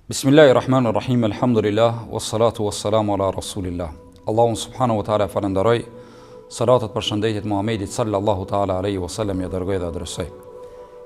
Bismillahirrahmanirrahim, alhamdulillah, wassalatu wassalamu ala rasulillah. Allahun subhanahu wa ta'ala falenderoj, salatat për shëndetit Muhammedit sallallahu ta'ala alaihi wasallam ja dërgoj dhe adresoj.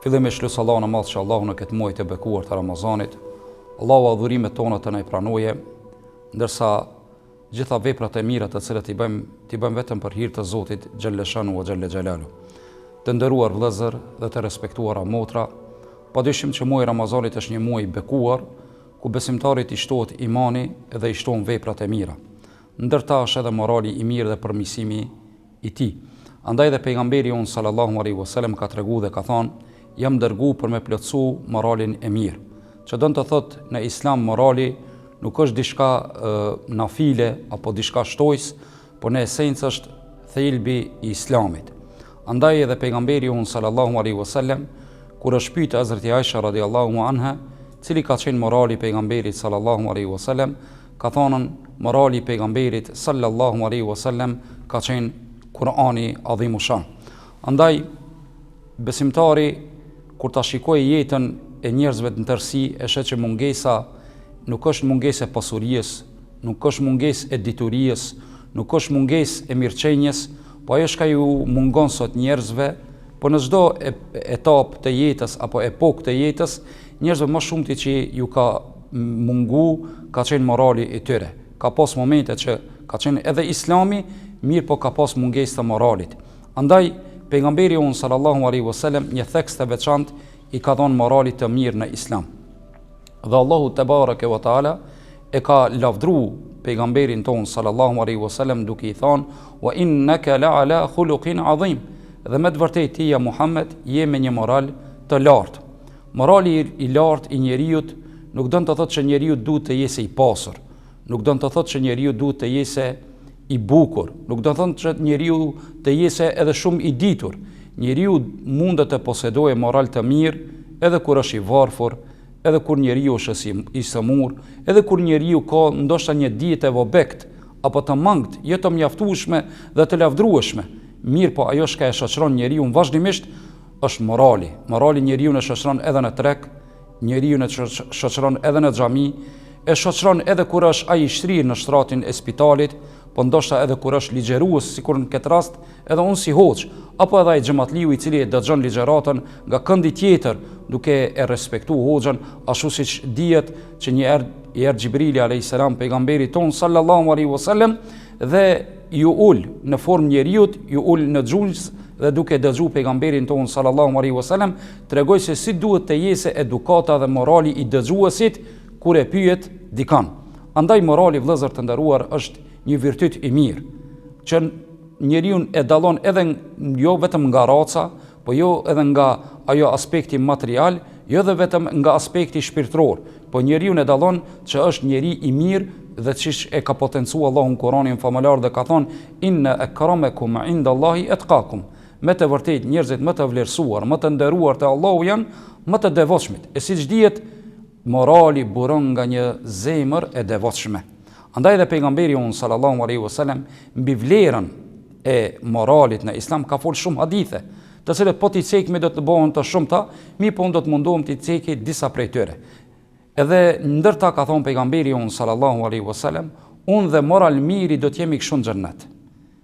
Fillimisht lutem Allahun e madh që Allahu në këtë muaj të bekuar të Ramazanit, Allahu adhurimet tona të na i pranoje, ndërsa gjitha veprat e mira të cilat i bëjmë vetëm për hir të Zotit xhalleshanu wa xhalla xhalalu. Të nderuar vëllezër dhe të respektuara motra, padyshim që muaji Ramazanit është një muaj i bekuar, ku besimtarit i shtohet imani dhe i shtohen veprat e mira. Ndërta është edhe morali i mirë dhe përmirësimi i tij. Andaj dhe pejgamberi unë sallallahu alaihi wasallam ka treguar dhe ka thënë, jam dërguar për me plotësu moralin e mirë. Që do të thotë në Islam morali nuk është diçka nafile apo diçka shtojës, por në esencë është thelbi i Islamit. Andaj edhe pejgamberi unë sallallahu alaihi wasallam kur është pyetur Hazreti Aisha radhiyallahu anha, cili ka qenë morali pejgamberit sallallahu alaihi wasallam, ka thënë morali pejgamberit sallallahu alaihi wasallam ka qenë Kur'ani adhimu shan. Andaj besimtari kur ta shikojë jetën e njerëzve në tërësi, e shet që mungesa nuk është mungesë e pasurisë, nuk është mungesë e diturisë, nuk është mungesë e mirëqenjes, po ajo që ju mungon sot njerëzve, po në çdo etapë të jetës apo epokë të jetës, njerëzve më shumti që ju ka mungu ka qenë morali i tyre. Ka pas momente që ka qenë edhe Islami, mirë po ka pas mungesë të moralit. Andaj pejgamberi unë sallallahu alaihi wasallam një theks të veçantë i ka dhënë moralit të mirë në Islam. Dhe Allahu te bareke ve taala e ka lavdruar pejgamberin ton sallallahu alaihi wasallam duke i thënë: "Wa innaka la ala khuluqin azim." Dhe me të vërtetë ti ja Muhammed je me një moral të lartë. Morali i lartë i njeriut nuk do të thotë që njeriu duhet të jetë i pasur, nuk do të thotë që njeriu duhet të jetë i bukur, nuk do të thotë që njeriu të jetë edhe shumë i ditur. Njeriu mund të posedojë moral të mirë edhe kur është i varfër, edhe kur njeriu është i sëmur, edhe kur njeriu ka ndoshta një dije e vobekt apo të mangët, jo të mjaftueshme dhe të lavdrueshme. Mirë po ajo që e shoqëron njeriu vazhdimisht është morali. Morali njeriu e shoqëron edhe në treg, njeriu e shoqëron edhe në xhami, e shoqëron edhe kur është ai i shtrirë në shtratin e spitalit, po ndoshta edhe kur është ligjërues, sikur në këtë rast, edhe unë si hoç, apo edhe ai xhamatliu i cili e dëgjon ligjëratën nga këndi tjetër, duke e respektuar hoxhën, ashtu siç dihet që një herë i erdhi Xhibrili alayhis salam pejgamberit ton sallallahu alaihi wasallam dhe ju ul në formë njeriu, ju ul në xhunjës dhe duke dëgjuar pejgamberin ton sallallahu alaihi wasallam, tregoi se si duhet të jetë edukata dhe morali i dëgjuesit kur e pyet dikan. Andaj morali vëllezër të nderuar është një virtyt i mirë, që njeriu e dallon edhe jo vetëm nga raca, po jo edhe nga ajo aspekti material, jo edhe vetëm nga aspekti shpirtëror, po njeriu e dallon që është njeri i mirë dhe çish e ka potencuar Allahu në Kur'anin famullar dhe ka thonë: "Inna akramakum indallahi atqakum." Me të vërtetë njerëzit më të vlerësuar, më të nderuar te Allahu janë më të devotshmit. E siç dihet, morali buron nga një zemër e devotshme. Andaj dhe pejgamberi unë sallallahu alaihi wasallam mbi vlerën e moralit në Islam ka folë shumë hadithe, të cilët po t'i cekmi do të bëhen të shumta, mi po do të mundohem t'i ceki disa prej tyre. Edhe ndërta ka thonë pejgamberi unë sallallahu alaihi wasallam, unë dhe moral miri do t'jemi kështu në xhennet.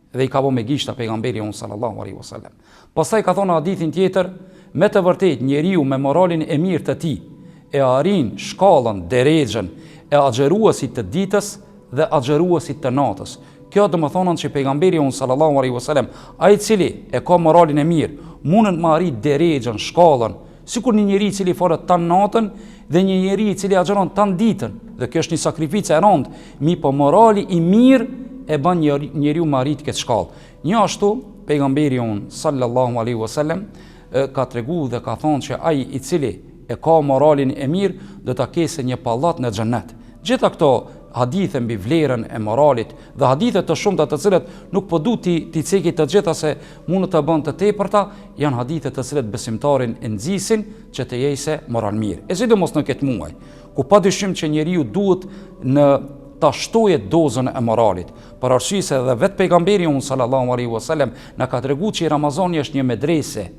Dhe i ka bo me gishta pejgamberi unë sallallahu alaihi wasallam. Pastaj ka thonë hadithin tjetër, me të vërtet njeriu me moralin e mirë të tij e arrin shkallën, derexhen e agjëruesit të ditës dhe agjëruesit të natës. Kjo do të thonë që pejgamberi unë sallallahu alaihi wasallam, ai i cili e ka moralin e mirë, mundën të arrijë derexhen, shkallën, sikur një njeri i cili falet tan natën dhe një njeri i cili agjeron tan ditën. Dhe kjo është një sakrificë e rëndë, mi po morali i mirë e bën njeriu të arrijë këtë shkallë. Një ashtu pejgamberi unë sallallahu alaihi wasallam ka treguar dhe ka thonë që ai i cili e ka moralin e mirë do ta kesë një pallat në xhennet. Gjitha këto hadithe mbi vlerën e moralit dhe hadithe të shumta të cilet nuk po du ti ceki të gjitha se mund të bën të tepërta, janë hadithe të cilet besimtarin e nxisin që të jejse moral mirë. E sidomos në këtë muaj, ku padyshim që njeriu duhet në ta shtoje dozën e moralit. Për arsye se edhe vetë pejgamberi unë sallallahu alaihi wasallam na ka treguar që Ramazani është një medrese,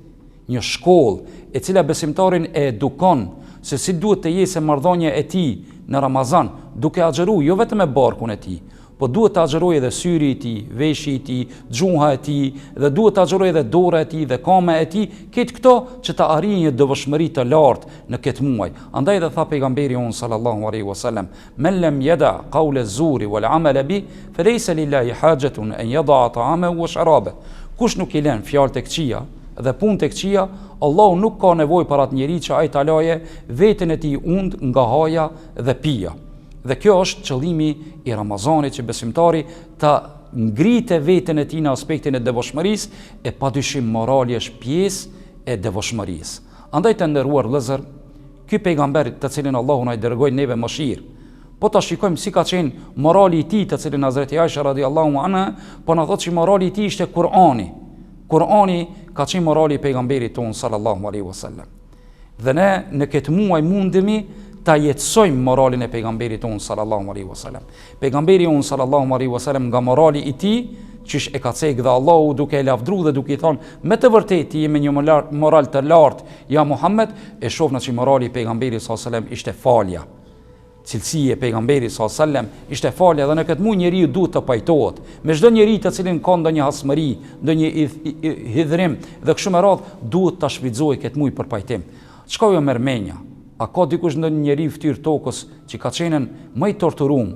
një shkollë e cila besimtarin e edukon se si duhet të jetë marrëdhënia e tij në Ramazan duke agjeru jo vetëm me barkun e tij, po duhet të agjeroj edhe syri i tij, veshji i tij, xhuha e tij, dhe duhet të agjeroj edhe dora e tij dhe kama e tij, këtë këto që të arrijë një devotshmëri të lartë në këtë muaj. Andaj dhe tha pejgamberi on sallallahu alaihi wasallam, "Men lam yada qawla az-zuri wal 'amala bi, falaysa lillahi hajatun an yada'a ta'amahu wa sharabahu." Kush nuk i lën fjalë tek këqija dhe punë tek këqija, Allahu nuk ka nevojë për atë njerëz që ai ta laje veten e tij nga haja dhe pija. Dhe kjo është qëllimi i Ramazanit, që besimtari ta ngritë veten e tij në aspektin e devotshmërisë, e padyshim morali është pjesë e devotshmërisë. Andaj të nderuar vëllezër, ky pejgamber të cilin Allahu na i dërgoi neve mëshirë, po ta shikojmë si ka qenë morali i tij, të cilin Hazreti Aisha radhiyallahu anha po na thotë që morali i tij ishte Kur'ani. Kur'ani ka qenë morali i pejgamberit ton sallallahu alaihi wasallam. Dhe ne në këtë muaj mundemi ta jetësojmë moralin e pejgamberit ton sallallahu alaihi wasallam. Pejgamberi on sallallahu alaihi wasallam nga morali i tij, çish e ka cekë dhe Allahu duke e lavdruar dhe duke i thonë me të vërtetë je me një moral të lartë ja Muhammed, e shohna që morali i pejgamberit sallallahu alaihi wasallam ishte falja. Cilësia e pejgamberit sallallahu alaihi wasallam ishte falja, dhe në këtë muaj njeriu duhet të pajtohet me çdo njeri të cilin ka ndonjë hasmëri, ndonjë hidhrim dhe kështu me radhë, duhet ta shfrytëzojë këtë muaj për pajtim. Çka jo mermenja? A ka dikush ndonjë njeri fytyrë tokës që ka qenë më i torturuar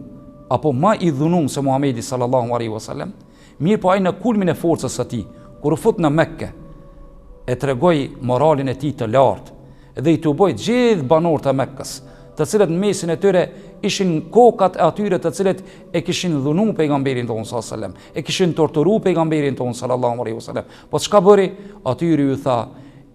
apo më i dhunuar se Muhamedi sallallahu alaihi wasallam? Mirë, po ai në kulmin e forcës së tij, kur u fut në Mekë, e tregoi moralin e tij të lartë dhe i tuboi gjithë banorët e Mekkës, të cilët në mesin e tyre ishin kokat e atyre të cilët e kishin dhunuar pejgamberin ton sallallahu alaihi wasallam, e kishin torturuar pejgamberin ton sallallahu alaihi wasallam. Po çka bëri? Atyre ju tha,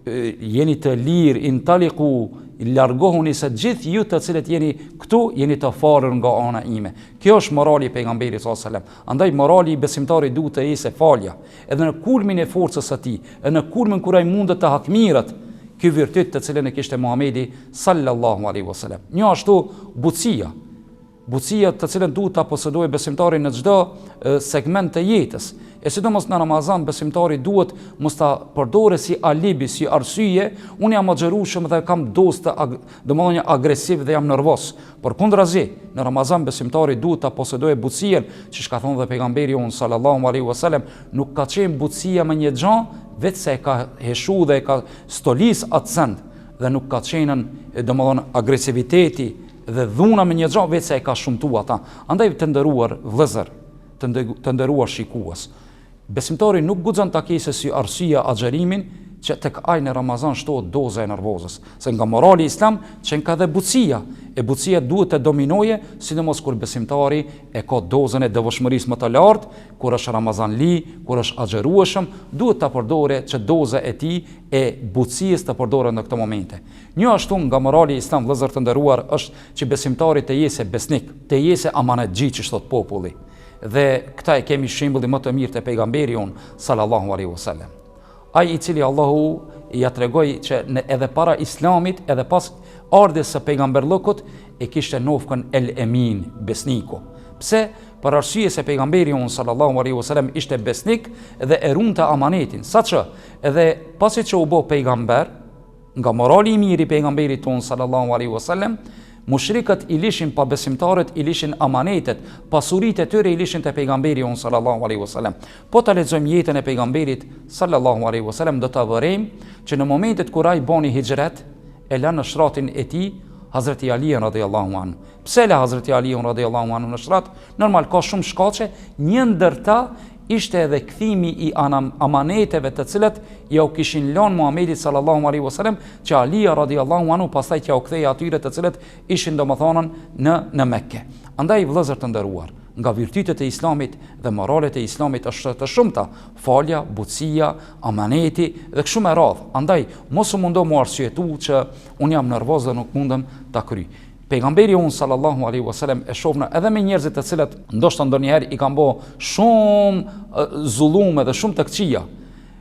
jeni të lirë, intaliku, largohuni se gjithë ju të cilët jeni këtu, jeni të farur nga ana ime. Kjo është morali i pejgamberit sallallahu alaihi wasallam. Andaj morali i besimtarit duhet të jetë falja. Edhe në kulmin e forcës së tij, në kulmin kur ai mundet të hakmiret, ky virtyt të cilën e kishte Muhamedi sallallahu alaihi wasallam. Një ashtu butësia. Butësia të cilën duhet ta posedojë besimtari në çdo segment të jetës. E sidomos në Ramazan besimtari duhet mos ta përdorë si alibi, si arsye, unë jam xherushëm dhe kam dosë domethënë agresiv dhe jam nervoz. Por kundrazi, në Ramazan besimtari duhet ta posedojë butësinë, që ka thonë dhe pejgamberi on sallallahu alaihi wasallam, nuk ka qenë butësia me një xhan, vetë se e ka heshu dhe e ka stolis atë send, dhe nuk ka qenë domethënë agresiviteti dhe dhuna me një xhan, vetë se e ka shumtuar ata. Andaj të nderuar vëllezër, të nderuar shikues, besimtari nuk guxon ta kesë si arsye agjerimin që tek ai në Ramazan shtohet doza e nervozës, se nga morali islam që ka dhe butësia, e butësia duhet të dominoje, sidomos kur besimtari e ka dozën e devotshmërisë më të lartë, kur është Ramazan li, kur është agjerueshëm, duhet ta përdore që doza e tij e butësisë të përdoret në këto momente. Një ashtu nga morali islam, vëllezër të nderuar, është që besimtari të jesë besnik, të jesë amanetxhi, që thot populli. Dhe këta e kemi shembullin më të mirë te pejgamberi on sallallahu alaihi wasallam. Ai i cili Allahu ja tregoi që edhe para islamit, edhe pas ardhes së pejgamberllokut, e kishte nofkën El Emin, besniku. Pse? Për arsye se pejgamberi on sallallahu alaihi wasallam ishte besnik dhe e runte amanetin. Saqë edhe pasi që u bë pejgamber, nga morali i mirë i pejgamberit ton sallallahu alaihi wasallam, mushrikët i lishin pa besimtarët, i lishin amanetet, pasuritë e tyre i lishin te pejgamberi on sallallahu alaihi wasallam. Po ta lexojmë jetën e pejgamberit sallallahu alaihi wasallam, do ta vërejmë që në momentet kur ai bani hijret, e la në shtratin e tij Hazreti Ali radhiyallahu anhu. Pse la Hazreti Ali radhiyallahu anhu në shtrat? Normal ka shumë shkaqe, një ndër ta ishte edhe kthimi i amaneteve të cilat ja u kishin lënë Muhamedit sallallahu alaihi wasallam, që Ali radhiyallahu anhu pastaj ja u kthei atyre të cilat ishin domethënë në Mekë. Andaj vëllezër të nderuar, nga virtytet e islamit dhe moralet e islamit është të shumta: falja, butësia, amaneti dhe kështu me radhë. Andaj mos u mundo mu arsyetu që un jam nervoz dhe nuk mundem ta kryj. Pejgamberi on sallallahu alaihi wasallam e shohna edhe me njerëzit të cilët ndoshta ndonjëherë i kanë bë shumë zullume dhe shumë të këqija.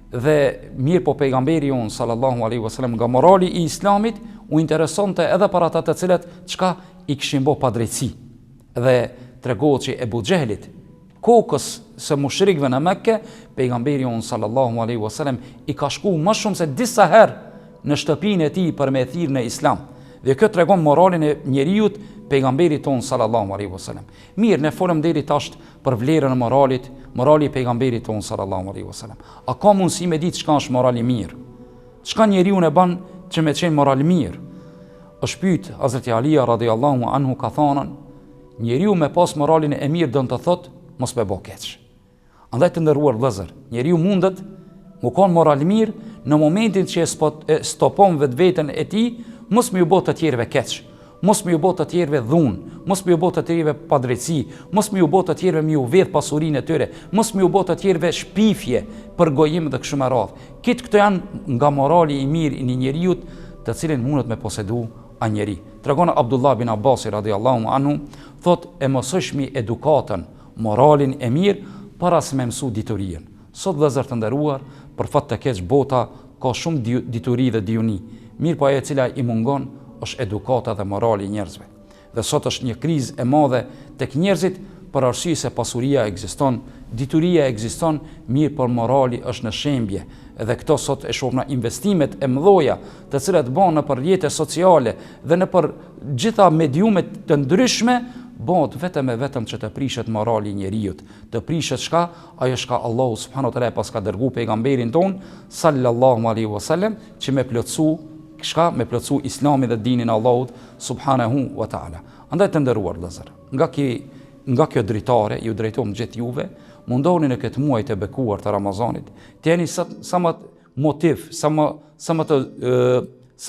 Dhe mirë, po pejgamberi on sallallahu alaihi wasallam nga morali i islamit u interesonte edhe për ata të cilët çka i kishin bë padrejtësi. Dhe tregohet që Ebu Xhelit, kokës së mushrikëve në Mekë, pejgamberi on sallallahu alaihi wasallam i ka shku më shumë se disa herë në shtëpinë e tij për me thirrë në islam. Dhe kjo tregon moralin e njeriut pejgamberit ton sallallahu alaihi wasallam. Mirë, ne folëm deri tash për vlerën e moralit, morali i pejgamberit ton sallallahu alaihi wasallam. A ka mundësi me ditë çka është morali mirë? Çka njeriu e bën që me qenë moral mirë? Është pyet Hazreti Alia radhiyallahu anhu ka thënë, njeriu me pas moralin e mirë do të thotë mos me bë keq. Andaj të nderuar vëllezër, njeriu mundet mu kon moral mirë në momentin që e stopon vetveten e tij, mos më u bë të tjerëve keq, mos më u bë të tjerëve dhunë, mos më u bë të tjerëve padrejtësi, mos më u bë të tjerëve më u vjedh pasurinë e tyre, mos më u bë të tjerëve shpifje për gojim dhe kështu me radhë. Këto janë nga morali i mirë i një njeriu të cilin mundet me posedu a njeri. Tregon Abdullah bin Abbas radhiyallahu anhu, thot e mësosh mi edukatën, moralin e mirë para se me mësu diturin. Sot vëllezër të nderuar, për fat të keq bota ka shumë dituri dhe dijuni. Mirë po ajo e cila i mungon është edukata dhe morali i njerëzve. Dhe sot është një krizë e madhe tek njerëzit për arsye se pasuria ekziston, dituria ekziston, mirë por morali është në shembje. Edhe këto sot e shohna investimet e mëdha të cilat bën në për rrjete sociale dhe në për gjitha mediumet të ndryshme, bëhet vetëm e vetëm që të prishet morali i njeriu, të prishet çka? Ajo çka Allahu subhanahu wa taala pas ka dërguar pejgamberin ton sallallahu alaihi wasallam që me plotsu çka? Me plotsu Islamin dhe dinin e Allahut subhanahu wa taala. Andaj të nderuar vëllezër, nga kjo dritare ju drejtojmë gjithë juve, mundoni në këtë muaj të bekuar të Ramazanit, të jeni sa më motiv, sa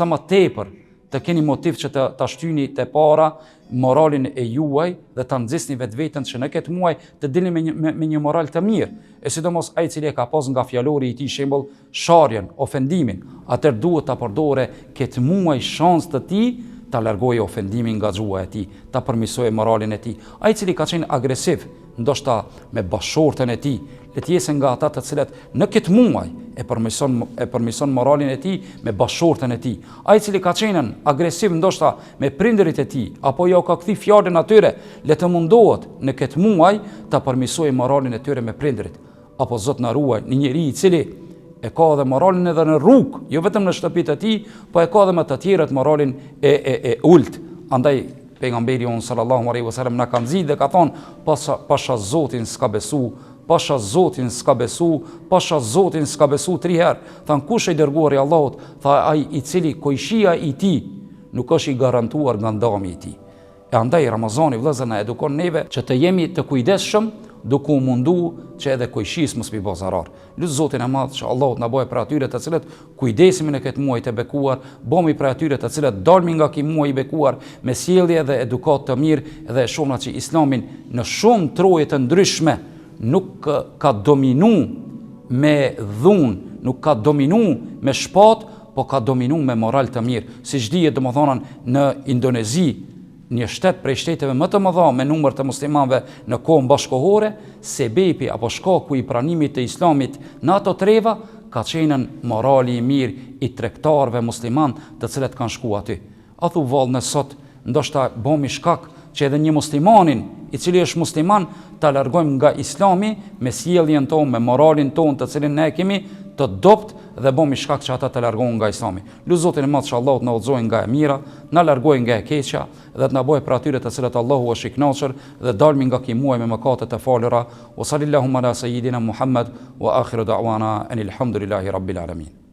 më tepër të keni motiv që të shtyni të para moralin e juaj dhe të nxisni vetveten që në këtë muaj të dilni me një moral të mirë. E sidomos ai i cili e ka pas nga fjalori i tij shembull sharjen, ofendimin, atëherë duhet ta përdore këtë muaj shans të tij ta largojë ofendimin nga xhuaja e tij, ta përmirësojë moralin e tij. Ai i cili ka qenë agresiv, ndoshta me bashortën e tij, le të jesë nga ata të cilët në këtë muaj e përmirëson moralin e tij me bashortën e tij. Ai i cili ka qenë agresiv ndoshta me prindërit e tij, apo jo ka kthy fjalën atyre, le të mundohet në këtë muaj ta përmirësojë moralin e tyre me prindërit. Apo Zot na ruaj, një njeri i cili e ka edhe moralin edhe në rrugë, jo vetëm në shtëpitë e tij, po e ka edhe me të tjerët moralin e ult. Andaj pejgamberi on sallallahu alaihi wasallam na ka nxit dhe ka thonë pasha Zotin s'ka besu, pasha Zotin s'ka besu, pasha Zotin s'ka besu 3 herë. Than kush e dërguari i Allahut? Tha ai i cili kojshia i tij nuk është i garantuar nga ndami i tij. E andaj Ramazani vëllezër na edukon neve që të jemi të kujdesshëm duke u mundu që edhe kojshisë mos mi bë zarar. Lut Zotin e Madh që Allahu na bëjë për atyre të cilët kujdesemi në këtë muaj të bekuar, bëmi për atyre të cilët dalmi nga ky muaj i bekuar me sjellje dhe edukat të mirë dhe e shohna që Islamin në shumë troje të ndryshme nuk ka dominu me dhunë, nuk ka dominu me shpat, po ka dominu me moral të mirë. Siç dihet domethënë në Indonezi, një shtet prej shteteve më të mëdha me numër të muslimanëve në kohën bashkëkohore, sebepi apo shkaku i pranimit të Islamit në ato treva ka qenë morali i mirë i tregtarëve musliman të cilët kanë shkuar aty. A thu vallë në sot ndoshta bëmi shkak që edhe një muslimanin i cili është musliman ta largojmë nga Islami me sjelljen tonë, me moralin tonë të cilin ne kemi të dopt dhe bëmi shkak që ata të largohen nga Islami. Lut Zotin e Madh që Allahu na udhëzojë nga e mira, na largojë nga e keqja dhe të na bëjë për atyre të cilët Allahu është i kënaqur dhe dalmi nga ky muaj me mëkatet e falura. Wa sallallahu ala sayidina Muhammad wa akhiru da'wana anil hamdulillahi rabbil alamin.